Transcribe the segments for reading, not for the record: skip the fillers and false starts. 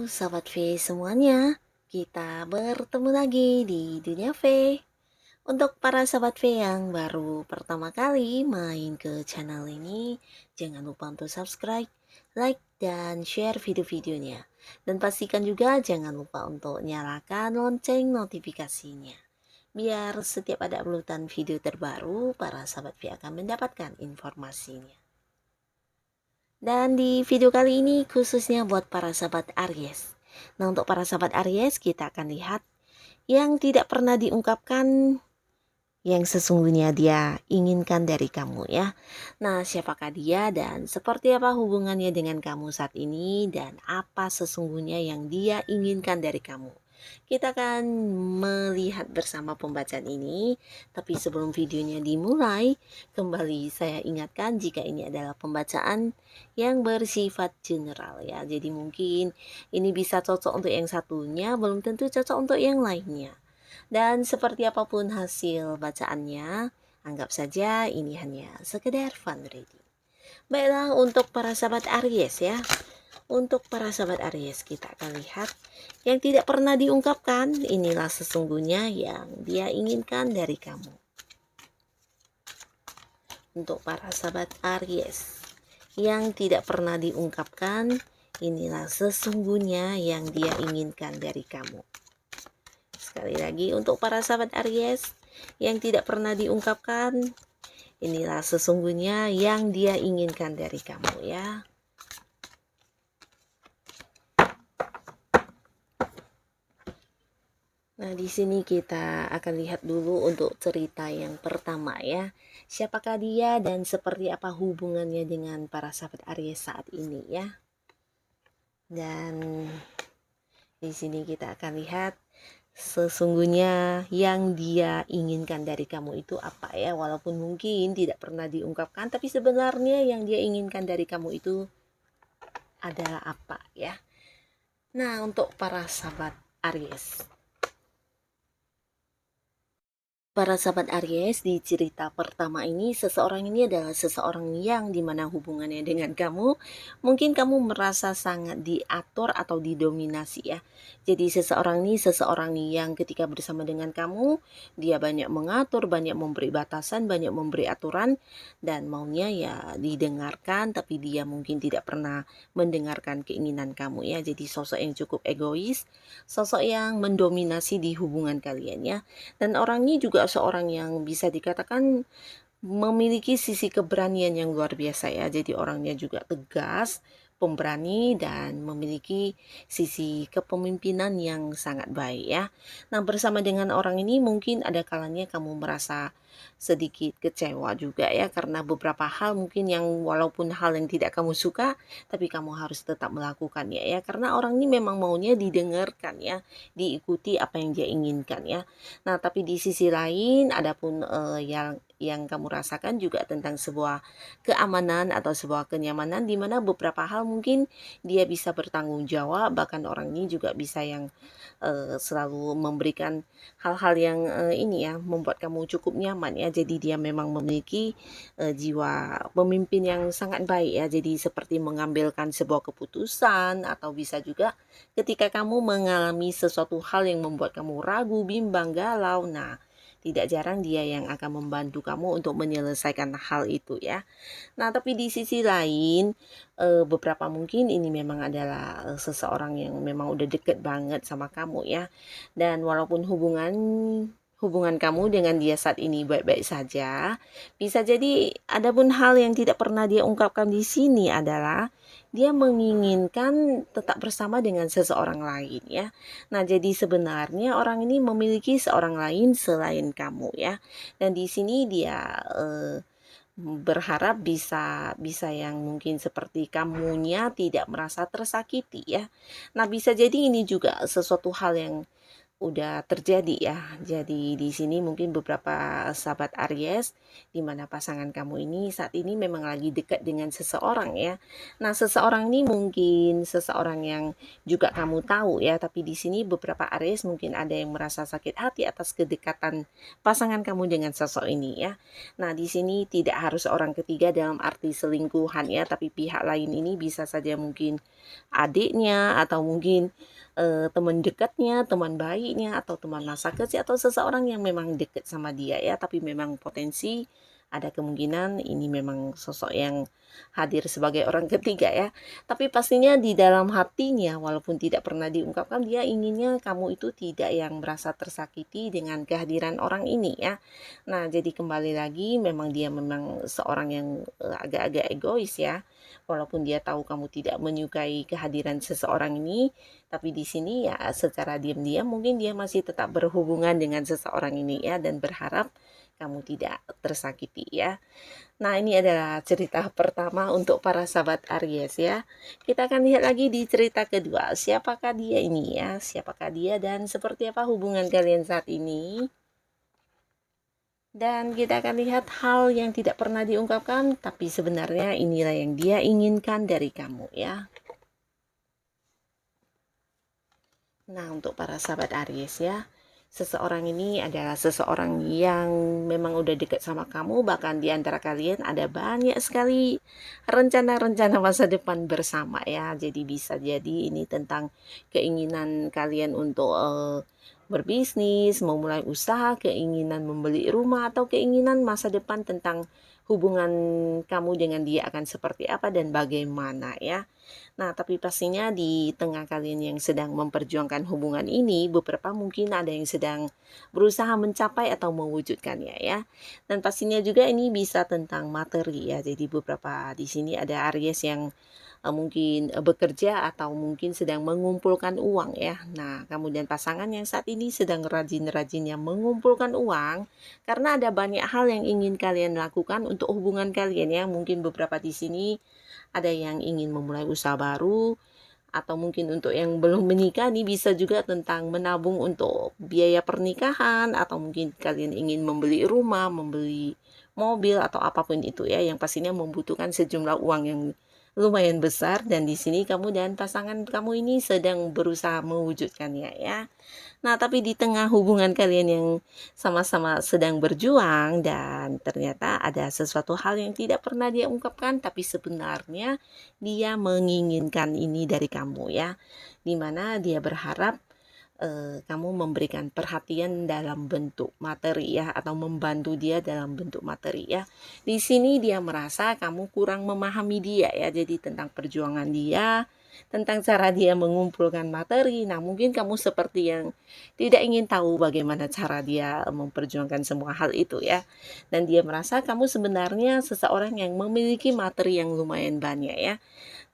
Sobat V semuanya, kita bertemu lagi di Dunia V. Untuk para Sobat V yang baru pertama kali main ke channel ini, jangan lupa untuk subscribe, like, dan share video-videonya. Dan pastikan juga jangan lupa untuk nyalakan lonceng notifikasinya. Biar setiap ada uploadan video terbaru, para Sobat V akan mendapatkan informasinya. Dan di video kali ini khususnya buat para sahabat Aries. Nah, untuk para sahabat Aries kita akan lihat yang tidak pernah diungkapkan yang sesungguhnya dia inginkan dari kamu ya. Nah, siapakah dia dan seperti apa hubungannya dengan kamu saat ini dan apa sesungguhnya yang dia inginkan dari kamu. Kita akan melihat bersama pembacaan ini, tapi sebelum videonya dimulai, kembali saya ingatkan jika ini adalah pembacaan yang bersifat general ya. Jadi mungkin ini bisa cocok untuk yang satunya, belum tentu cocok untuk yang lainnya. Dan seperti apapun hasil bacaannya, anggap saja ini hanya sekedar fun reading. Baiklah untuk para sahabat Aries ya. Untuk para sahabat Aries kita akan lihat yang tidak pernah diungkapkan, inilah sesungguhnya yang dia inginkan dari kamu. Untuk para sahabat Aries yang tidak pernah diungkapkan, inilah sesungguhnya yang dia inginkan dari kamu. Sekali lagi untuk para sahabat Aries yang tidak pernah diungkapkan, inilah sesungguhnya yang dia inginkan dari kamu ya. Nah, di sini kita akan lihat dulu untuk cerita yang pertama ya. Siapakah dia dan seperti apa hubungannya dengan para sahabat Aries saat ini ya. Dan di sini kita akan lihat sesungguhnya yang dia inginkan dari kamu itu apa ya. Walaupun mungkin tidak pernah diungkapkan, tapi sebenarnya yang dia inginkan dari kamu itu adalah apa ya. Nah, untuk para sahabat Aries, para sahabat Aries, di cerita pertama ini seseorang ini adalah seseorang yang dimana hubungannya dengan kamu mungkin kamu merasa sangat diatur atau didominasi ya. Jadi seseorang yang ketika bersama dengan kamu dia banyak mengatur, banyak memberi batasan, banyak memberi aturan dan maunya ya didengarkan, tapi dia mungkin tidak pernah mendengarkan keinginan kamu ya. Jadi sosok yang cukup egois, sosok yang mendominasi di hubungan kalian ya. Dan orang ini juga seorang yang bisa dikatakan memiliki sisi keberanian yang luar biasa ya. Jadi orangnya juga tegas, pemberani dan memiliki sisi kepemimpinan yang sangat baik ya. Nah, bersama dengan orang ini mungkin ada kalanya kamu merasa sedikit kecewa juga ya, karena beberapa hal mungkin yang walaupun hal yang tidak kamu suka tapi kamu harus tetap melakukannya ya, karena orang ini memang maunya didengarkan ya, diikuti apa yang dia inginkan ya. Nah, tapi di sisi lain adapun yang kamu rasakan juga tentang sebuah keamanan atau sebuah kenyamanan di mana beberapa hal mungkin dia bisa bertanggung jawab, bahkan orang ini juga bisa yang selalu memberikan hal-hal yang ini ya membuat kamu cukup nyaman ya. Jadi dia memang memiliki jiwa pemimpin yang sangat baik ya. Jadi seperti mengambilkan sebuah keputusan atau bisa juga ketika kamu mengalami sesuatu hal yang membuat kamu ragu, bimbang, galau, nah tidak jarang dia yang akan membantu kamu untuk menyelesaikan hal itu ya. Nah, tapi di sisi lain beberapa mungkin ini memang adalah seseorang yang memang udah deket banget sama kamu ya. Dan walaupun hubungan kamu dengan dia saat ini baik-baik saja, bisa jadi ada pun hal yang tidak pernah dia ungkapkan di sini adalah dia menginginkan tetap bersama dengan seseorang lain ya. Nah, jadi sebenarnya orang ini memiliki seorang lain selain kamu ya. Dan di sini dia berharap bisa yang mungkin seperti kamunya tidak merasa tersakiti ya. Nah, bisa jadi ini juga sesuatu hal yang udah terjadi ya. Jadi di sini mungkin beberapa sahabat Aries, di mana pasangan kamu ini saat ini memang lagi dekat dengan seseorang ya. Nah, seseorang ini mungkin seseorang yang juga kamu tahu ya, tapi di sini beberapa Aries mungkin ada yang merasa sakit hati atas kedekatan pasangan kamu dengan sosok ini ya. Nah, di sini tidak harus orang ketiga dalam arti selingkuhan ya, tapi pihak lain ini bisa saja mungkin adiknya atau mungkin teman dekatnya, teman baiknya, atau teman masa kecil, atau seseorang yang memang dekat sama dia ya, tapi memang potensi ada kemungkinan ini memang sosok yang hadir sebagai orang ketiga ya. Tapi pastinya di dalam hatinya walaupun tidak pernah diungkapkan dia inginnya kamu itu tidak yang merasa tersakiti dengan kehadiran orang ini ya. Nah, jadi kembali lagi memang dia memang seorang yang agak-agak egois ya. Walaupun dia tahu kamu tidak menyukai kehadiran seseorang ini, tapi di sini ya secara diam-diam mungkin dia masih tetap berhubungan dengan seseorang ini ya dan berharap kamu tidak tersakiti ya. Nah, ini adalah cerita pertama untuk para sahabat Aries ya. Kita akan lihat lagi di cerita kedua. Siapakah dia ini ya? Siapakah dia dan seperti apa hubungan kalian saat ini? Dan kita akan lihat hal yang tidak pernah diungkapkan, tapi sebenarnya inilah yang dia inginkan dari kamu ya. Nah, untuk para sahabat Aries ya, seseorang ini adalah seseorang yang memang udah dekat sama kamu, bahkan di antara kalian ada banyak sekali rencana-rencana masa depan bersama ya. Jadi bisa jadi ini tentang keinginan kalian untuk berbisnis, memulai usaha, keinginan membeli rumah, atau keinginan masa depan tentang hubungan kamu dengan dia akan seperti apa dan bagaimana ya. Nah, tapi pastinya di tengah kalian yang sedang memperjuangkan hubungan ini, beberapa mungkin ada yang sedang berusaha mencapai atau mewujudkannya ya. Dan pastinya juga ini bisa tentang materi ya. Jadi beberapa di sini ada Aries yang mungkin bekerja atau mungkin sedang mengumpulkan uang ya. Nah, kemudian pasangan yang saat ini sedang rajin-rajinnya mengumpulkan uang karena ada banyak hal yang ingin kalian lakukan untuk hubungan kalian ya. Mungkin beberapa di sini ada yang ingin memulai usaha baru, atau mungkin untuk yang belum menikah nih bisa juga tentang menabung untuk biaya pernikahan, atau mungkin kalian ingin membeli rumah, membeli mobil atau apapun itu ya yang pastinya membutuhkan sejumlah uang yang lumayan besar dan di sini kamu dan pasangan kamu ini sedang berusaha mewujudkannya ya. Nah, tapi di tengah hubungan kalian yang sama-sama sedang berjuang dan ternyata ada sesuatu hal yang tidak pernah dia ungkapkan, tapi sebenarnya dia menginginkan ini dari kamu ya. Dimana dia berharap kamu memberikan perhatian dalam bentuk materi ya atau membantu dia dalam bentuk materi ya. Di sini dia merasa kamu kurang memahami dia ya. Jadi tentang perjuangan dia, tentang cara dia mengumpulkan materi. Nah, mungkin kamu seperti yang tidak ingin tahu bagaimana cara dia memperjuangkan semua hal itu ya. Dan dia merasa kamu sebenarnya seseorang yang memiliki materi yang lumayan banyak ya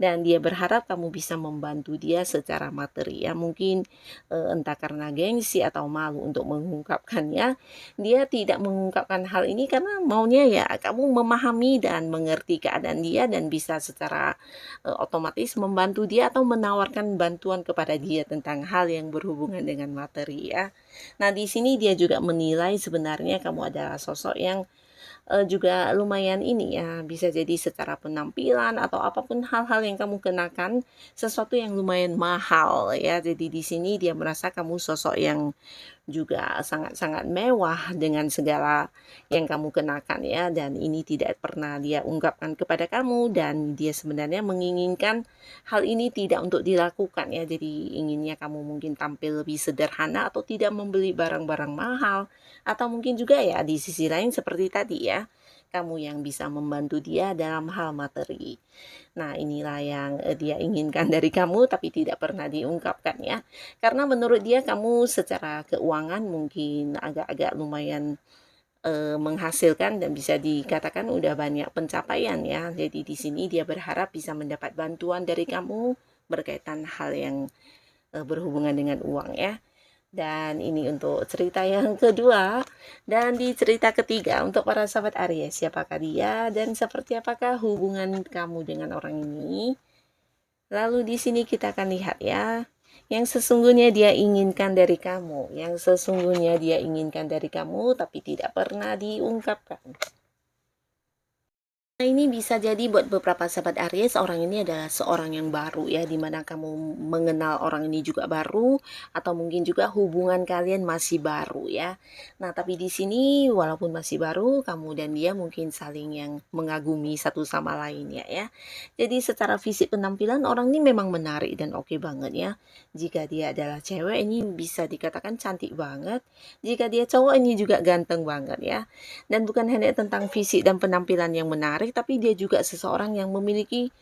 dan dia berharap kamu bisa membantu dia secara materi ya mungkin entah karena gengsi atau malu untuk mengungkapkannya dia tidak mengungkapkan hal ini karena maunya ya kamu memahami dan mengerti keadaan dia dan bisa secara otomatis membantu dia atau menawarkan bantuan kepada dia tentang hal yang berhubungan dengan materi ya. Nah, di sini dia juga menilai sebenarnya kamu adalah sosok yang juga lumayan ini ya, bisa jadi secara penampilan atau apapun hal-hal yang kamu kenakan, sesuatu yang lumayan mahal ya. Jadi di sini dia merasa kamu sosok yang juga sangat-sangat mewah dengan segala yang kamu kenakan ya dan ini tidak pernah dia ungkapkan kepada kamu dan dia sebenarnya menginginkan hal ini tidak untuk dilakukan ya. Jadi inginnya kamu mungkin tampil lebih sederhana atau tidak membeli barang-barang mahal atau mungkin juga ya di sisi lain seperti tadi ya kamu yang bisa membantu dia dalam hal materi. Nah, inilah yang dia inginkan dari kamu tapi tidak pernah diungkapkan ya. Karena menurut dia kamu secara keuangan mungkin agak-agak lumayan menghasilkan dan bisa dikatakan udah banyak pencapaian ya. Jadi di sini dia berharap bisa mendapat bantuan dari kamu berkaitan hal yang berhubungan dengan uang ya. Dan ini untuk cerita yang kedua. Dan di cerita ketiga untuk para sahabat Aries, siapakah dia dan seperti apakah hubungan kamu dengan orang ini? Lalu di sini kita akan lihat ya. yang sesungguhnya dia inginkan dari kamu, yang sesungguhnya dia inginkan dari kamu tapi tidak pernah diungkapkan. Nah, ini bisa jadi buat beberapa sahabat Aries, orang ini adalah seorang yang baru ya, dimana kamu mengenal orang ini juga baru, atau mungkin juga hubungan kalian masih baru ya. Nah, tapi di sini walaupun masih baru, kamu dan dia mungkin saling yang mengagumi satu sama lain ya. Jadi secara fisik penampilan orang ini memang menarik dan oke banget ya. Jika dia adalah cewek, ini bisa dikatakan cantik banget. Jika dia cowok, ini juga ganteng banget ya. Dan bukan hanya tentang fisik dan penampilan yang menarik, tapi dia juga seseorang yang memiliki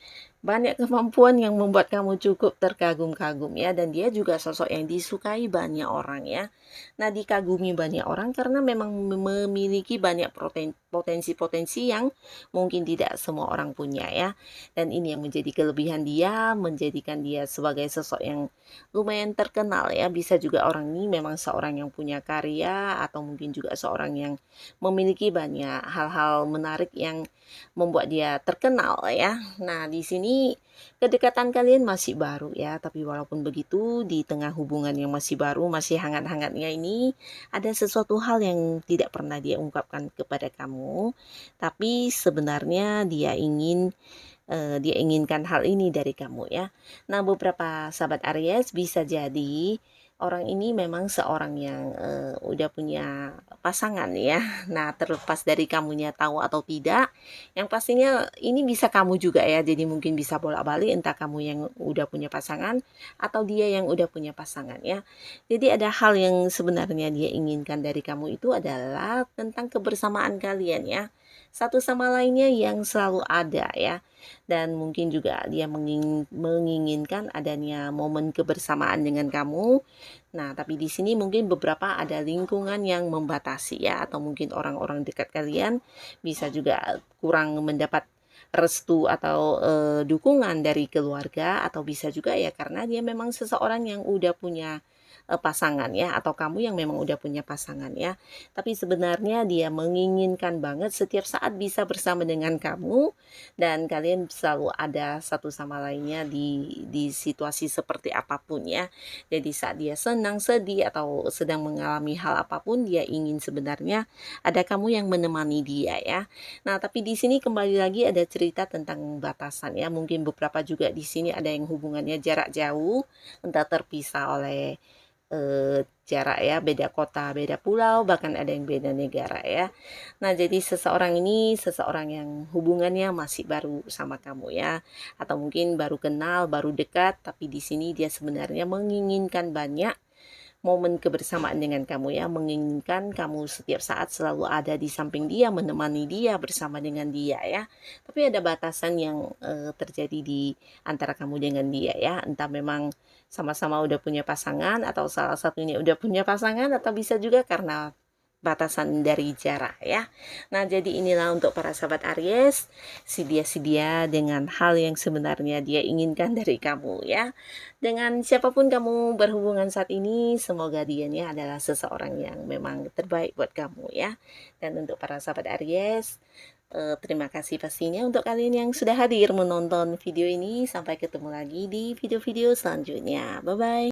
banyak kemampuan yang membuat kamu cukup terkagum-kagum ya, dan dia juga sosok yang disukai banyak orang ya. Nah, dikagumi banyak orang karena memang memiliki banyak potensi-potensi yang mungkin tidak semua orang punya ya. Dan ini yang menjadi kelebihan dia, menjadikan dia sebagai sosok yang lumayan terkenal ya. Bisa juga orang ini memang seorang yang punya karya, atau mungkin juga seorang yang memiliki banyak hal-hal menarik yang membuat dia terkenal ya. Nah, di sini kedekatan kalian masih baru ya, tapi walaupun begitu di tengah hubungan yang masih baru, masih hangat-hangatnya ini, ada sesuatu hal yang tidak pernah dia ungkapkan kepada kamu, tapi sebenarnya dia inginkan hal ini dari kamu ya. Nah, beberapa sahabat Aries bisa jadi orang ini memang seorang yang udah punya pasangan ya. Nah, terlepas dari kamunya tahu atau tidak, yang pastinya ini bisa kamu juga ya. Jadi mungkin bisa bolak-balik, entah kamu yang udah punya pasangan atau dia yang udah punya pasangan ya. Jadi ada hal yang sebenarnya dia inginkan dari kamu itu adalah tentang kebersamaan kalian ya. Satu sama lainnya yang selalu ada ya. Dan mungkin juga dia menginginkan adanya momen kebersamaan dengan kamu. Nah, tapi di sini mungkin beberapa ada lingkungan yang membatasi ya, atau mungkin orang-orang dekat kalian bisa juga kurang mendapat restu atau dukungan dari keluarga, atau bisa juga ya karena dia memang seseorang yang udah punya pasangan ya, atau kamu yang memang udah punya pasangan ya. Tapi sebenarnya dia menginginkan banget setiap saat bisa bersama dengan kamu, dan kalian selalu ada satu sama lainnya di situasi seperti apapun ya. Jadi saat dia senang, sedih, atau sedang mengalami hal apapun, dia ingin sebenarnya ada kamu yang menemani dia ya. Nah, tapi di sini kembali lagi ada cerita tentang batasan ya. Mungkin beberapa juga di sini ada yang hubungannya jarak jauh, entah terpisah oleh jarak ya, beda kota, beda pulau, bahkan ada yang beda negara ya. Nah, jadi seseorang ini seseorang yang hubungannya masih baru sama kamu ya, atau mungkin baru kenal, baru dekat, tapi di sini dia sebenarnya menginginkan banyak momen kebersamaan dengan kamu ya, menginginkan kamu setiap saat selalu ada di samping dia, menemani dia, bersama dengan dia ya. Tapi ada batasan yang terjadi di antara kamu dengan dia ya, entah memang sama-sama udah punya pasangan, atau salah satunya udah punya pasangan, atau bisa juga karena batasan dari jarak ya. Nah, jadi inilah untuk para sahabat Aries, sedia-sedia dengan hal yang sebenarnya dia inginkan dari kamu ya. Dengan siapapun kamu berhubungan saat ini, semoga dianya adalah seseorang yang memang terbaik buat kamu ya. Dan untuk para sahabat Aries, terima kasih pastinya untuk kalian yang sudah hadir menonton video ini. Sampai ketemu lagi di video-video selanjutnya. Bye-bye.